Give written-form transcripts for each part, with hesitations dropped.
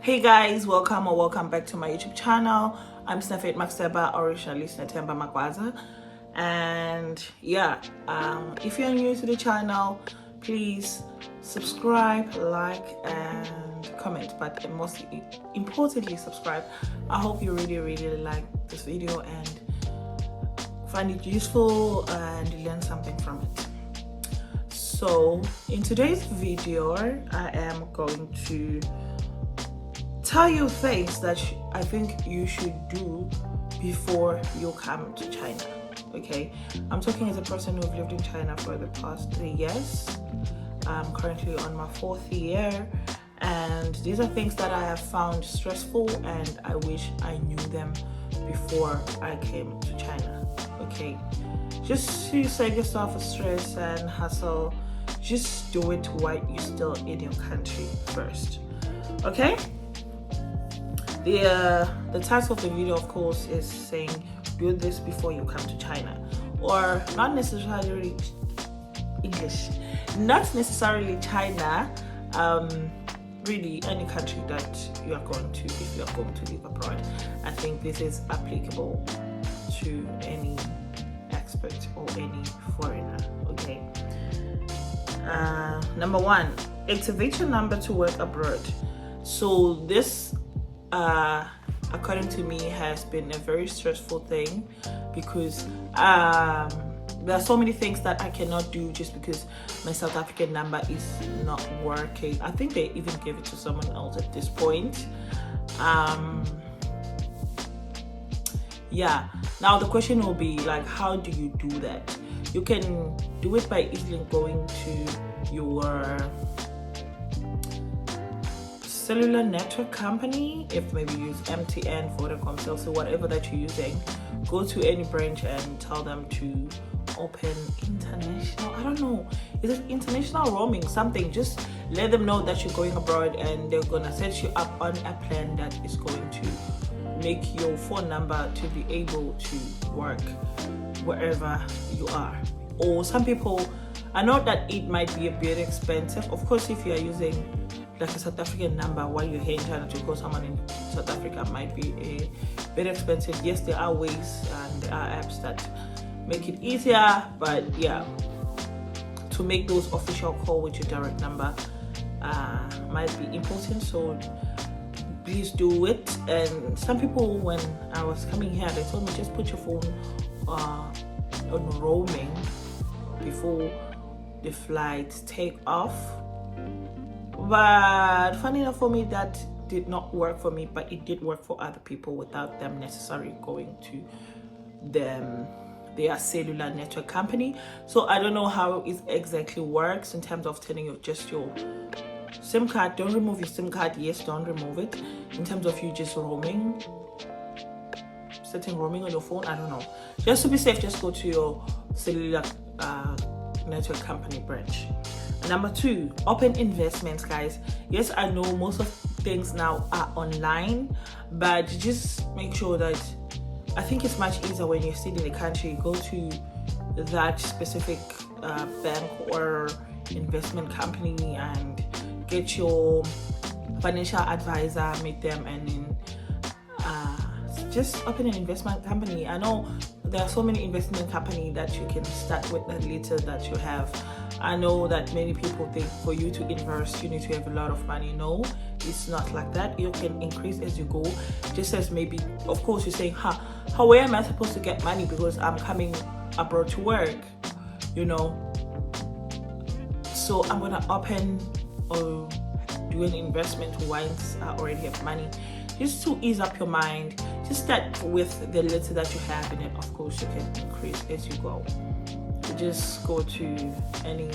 Hey guys, welcome or welcome back to my YouTube channel. I'm Snefet Maxeba, originally Snetemba Magwaza. And yeah, if you're new to the channel, please subscribe, like, and comment. But most importantly, subscribe. I hope you really like this video and find it useful and learn something from it. So in today's video, I am going to tell you things that I think you should do before you come to China. Okay, I'm talking as a person who've lived in China for the past 3 years. I'm currently on my 4th year, and these are things that I have found stressful and I wish I knew them before I came to China. Okay, just to save yourself a stress and hassle, just do it while you're still in your country first. Okay, the title of the video, of course, is saying do this before you come to China, or not necessarily English, not necessarily China, really any country that you are going to, if you are going to live abroad. I think this is applicable to any expert or any foreigner. Okay, number 1, activate your number to work abroad. So this according to me has been a very stressful thing, because there are so many things that I cannot do just because my South African number is not working. I think they even gave it to someone else at this point. Yeah, now the question will be like, how do you do that? You can do it by easily going to your cellular network company. If maybe you use MTN, Vodacom, Cellco, whatever that you're using, go to any branch and tell them to open international, I don't know, is it international roaming, something. Just let them know that you're going abroad, and they're gonna set you up on a plan that is going to make your phone number to be able to work wherever you are. Or some people, I know that it might be a bit expensive. Of course, if you are using like a South African number while you're here in China to call someone in South Africa, might be a bit expensive. Yes, there are ways and there are apps that make it easier, but yeah, to make those official call with your direct number might be important, so please do it. And some people, when I was coming here, they told me just put your phone on roaming before the flights take off. But funny enough for me, that did not work for me, but it did work for other people without them necessarily going to their cellular network company. So I don't know how it exactly works in terms of turning just your SIM card. Don't remove your SIM card. Yes, don't remove it. In terms of you just roaming, setting roaming on your phone, I don't know. Just to be safe, just go to your cellular network company branch. Number 2, open investments, guys. Yes, I know most of things now are online, but just make sure that, I think it's much easier when you're still in the country, go to that specific bank or investment company and get your financial advisor, meet them, and then just open an investment company. I know there are so many investment companies that you can start with the little that you have. I know that many people think for you to invest you need to have a lot of money. No, it's not like that. You can increase as you go. Just as maybe, of course, you're saying, how where am I supposed to get money because I'm coming abroad to work, you know? So I'm gonna open or do an investment once I already have money, just to ease up your mind. Just start with the little that you have, and then of course you can increase as you go. Just go to any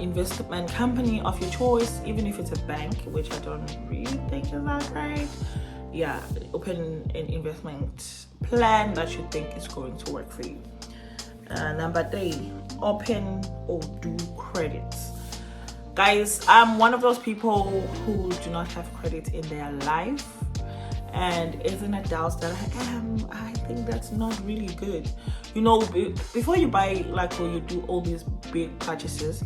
investment company of your choice, even if it's a bank, which I don't really think is that great. Yeah, open an investment plan that you think is going to work for you. Number 3, open or do credits. Guys, I'm one of those people who do not have credit in their life, and as an adult that I am, I think that's not really good. You know, before you buy, like, or you do all these big purchases,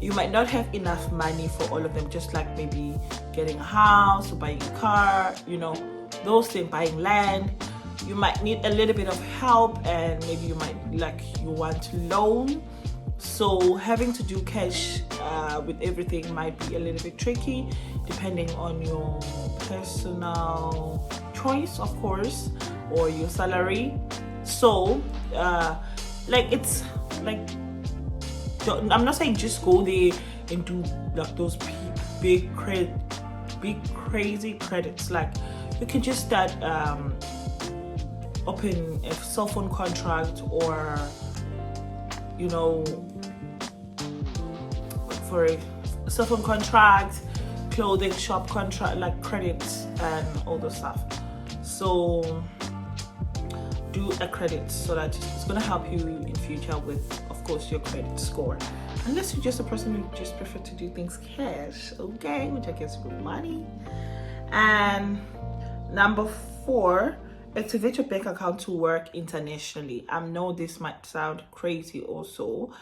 you might not have enough money for all of them, just like maybe getting a house or buying a car, you know, those things, buying land. You might need a little bit of help, and maybe you want to loan. So having to do cash with everything might be a little bit tricky, depending on your personal choice, of course, or your salary. So it's like, I'm not saying just go there and do like those big crazy credits. Like, you can just start open a cell phone contract, or you know, for a cell phone contract, clothing shop contract, like credits and all the stuff. So do a credit, so that it's going to help you in future with, of course, your credit score, unless you're just a person who just prefer to do things cash, okay, which I guess is good money. And number 4, activate your bank account to work internationally. I know this might sound crazy also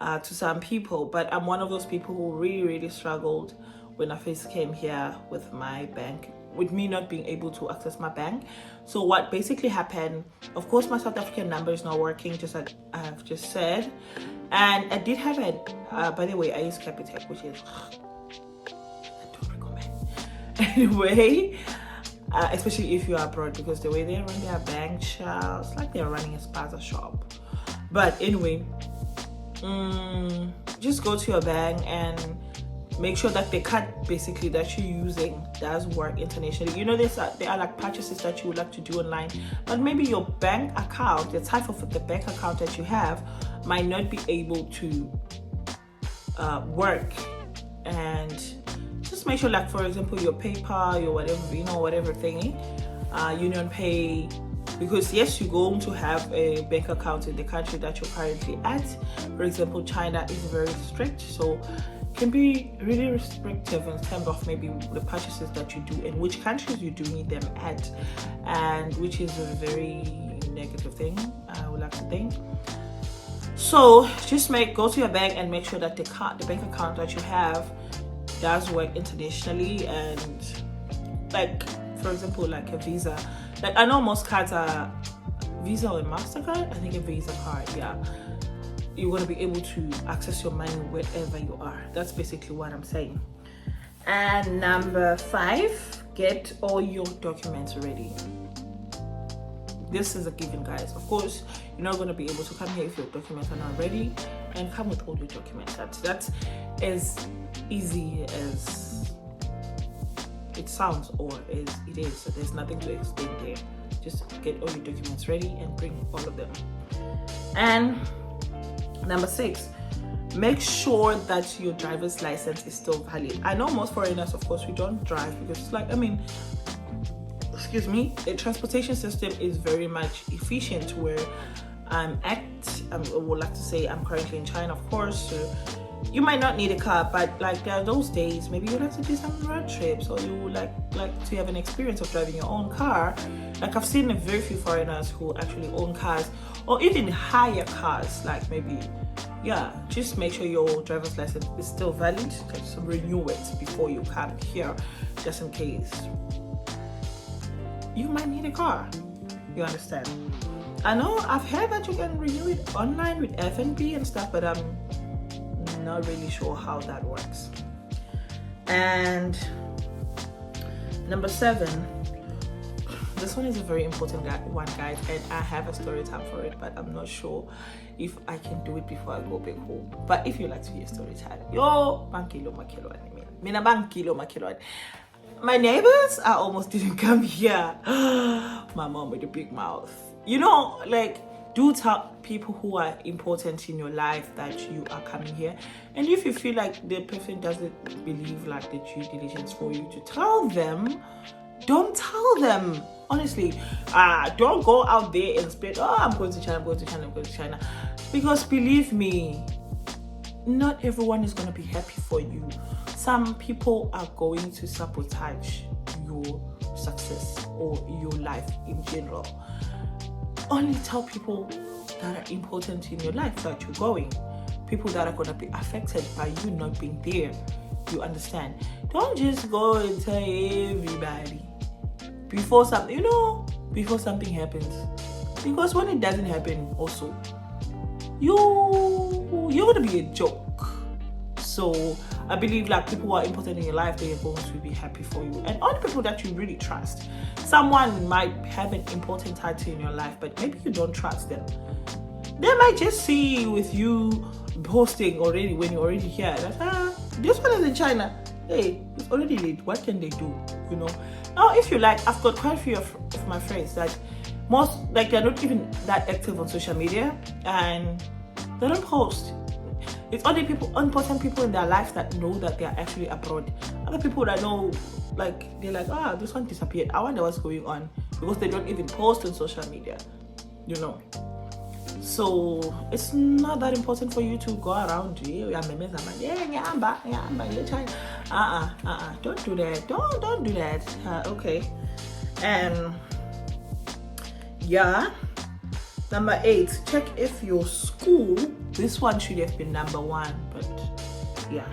to some people, but I'm one of those people who really struggled when I first came here with my bank, with me not being able to access my bank. So what basically happened, of course, my South African number is not working, just like I've just said. And I did have it, by the way, I use Capitec, which is, I don't recommend. Anyway, especially if you're abroad, because the way they run their bank, it's like they're running a spaza shop. But anyway, just go to your bank and make sure that the card basically that you're using does work internationally. You know, there are like purchases that you would like to do online, but maybe your bank account, the type of the bank account that you have, might not be able to work. And just make sure, like, for example, your PayPal, your whatever, you know, whatever thingy, Union Pay, because yes, you're going to have a bank account in the country that you're currently at. For example, China is very strict, so can be really restrictive in terms of maybe the purchases that you do and which countries you're doing them at, and which is a very negative thing, I would like to think. So just go to your bank and make sure that the bank account that you have does work internationally. And like, for example, like a Visa, like I know most cards are Visa or MasterCard. I think a Visa card, yeah, you're going to be able to access your money wherever you are. That's basically what I'm saying. And number 5, get all your documents ready. This is a given, guys. Of course, you're not going to be able to come here if your documents are not ready, and come with all your documents. That's as easy as it sounds, or as it is. So there's nothing to explain there. Just get all your documents ready and bring all of them. And number 6, make sure that your driver's license is still valid. I know most foreigners, of course, we don't drive because it's like, excuse me, the transportation system is very much efficient where I'm at. I would like to say I'm currently in China, of course, so you might not need a car, but like there are those days maybe you like to do some road trips, or you would like to have an experience of driving your own car. Like I've seen very few foreigners who actually own cars, or even hire cars. Like maybe, yeah, just make sure your driver's license is still valid. Just renew it before you come here, just in case you might need a car. You understand? I know I've heard that you can renew it online with FNB and stuff, but I'm not really sure how that works. And number 7, this one is a very important one, guys, and I have a story time for it, but I'm not sure if I can do it before I go back home. But if you like to hear story time, my neighbors, I almost didn't come here. My mom with a big mouth. You know, like, do tell people who are important in your life that you are coming here. And if you feel like the person doesn't believe like the due diligence for you to tell them, don't tell them. Honestly, don't go out there and spread, I'm going to China, I'm going to China, I'm going to China. Because believe me, not everyone is going to be happy for you. Some people are going to sabotage your success or your life in general. Only tell people that are important in your life that you're going. people that are going to be affected by you not being there. You understand? Don't just go and tell everybody before something, before something happens. Because when it doesn't happen also, you're going to be a joke. So I believe like people who are important in your life, they are going to be happy for you. And all the people that you really trust. Someone might have an important title in your life, but maybe you don't trust them. They might just see with you posting already when you're already here that this one is in China. Hey, it's already late. What can they do? Now if you like, I've got quite a few of my friends that most like they're not even that active on social media and they don't post. It's only important people in their life that know that they are actually abroad. Other people that know, like, they're like, this one disappeared. I wonder what's going on, because they don't even post on social media, So it's not that important for you to go around. Don't do that. Don't do that. Okay. And yeah. Number 8, check if your school, this one should have been number 1, but yeah,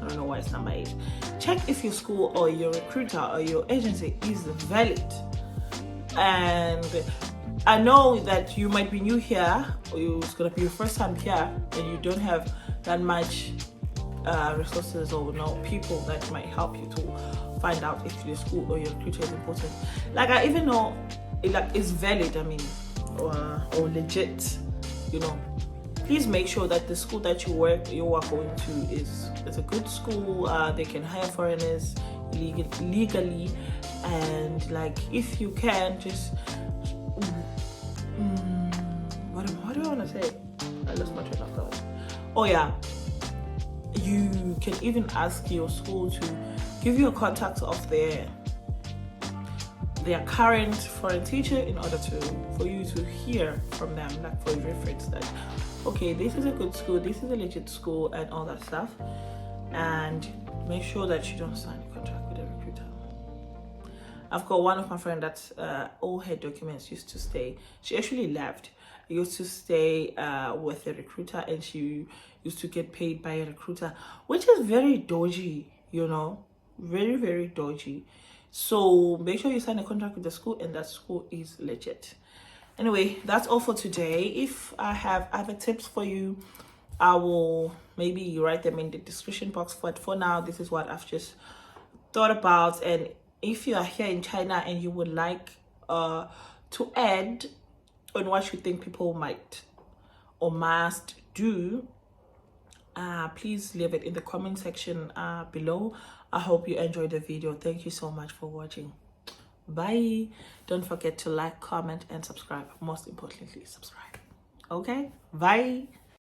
I don't know why it's number 8. Check if your school or your recruiter or your agency is valid. And I know that you might be new here, or it's going to be your first time here, and you don't have that much resources or people that might help you to find out if your school or your recruiter is important. Like I even know it's valid, or legit, Please make sure that the school that you are going to is a good school. They can hire foreigners legally, and like if you can just what do I want to say? I lost my train of thought. Oh yeah, you can even ask your school to give you a contact of their current foreign teacher in order for you to hear from them, like for reference that okay, this is a good school, this is a legit school, and all that stuff. And make sure that you don't sign a contract with a recruiter. I've got one of my friends that's all her documents used to stay. She actually left. Used to stay with a recruiter, and she used to get paid by a recruiter, which is very dodgy, very, very dodgy. So make sure you sign a contract with the school, and that school is legit. Anyway, that's all for today. If I have other tips for you, I will maybe write them in the description box. But for now, this is what I've just thought about. And if you are here in China and you would like to add on what you think people might or must do, please leave it in the comment section below. I hope you enjoyed the video. Thank you so much for watching. Bye. Don't forget to like, comment, and subscribe. Most importantly, subscribe. Okay? Bye.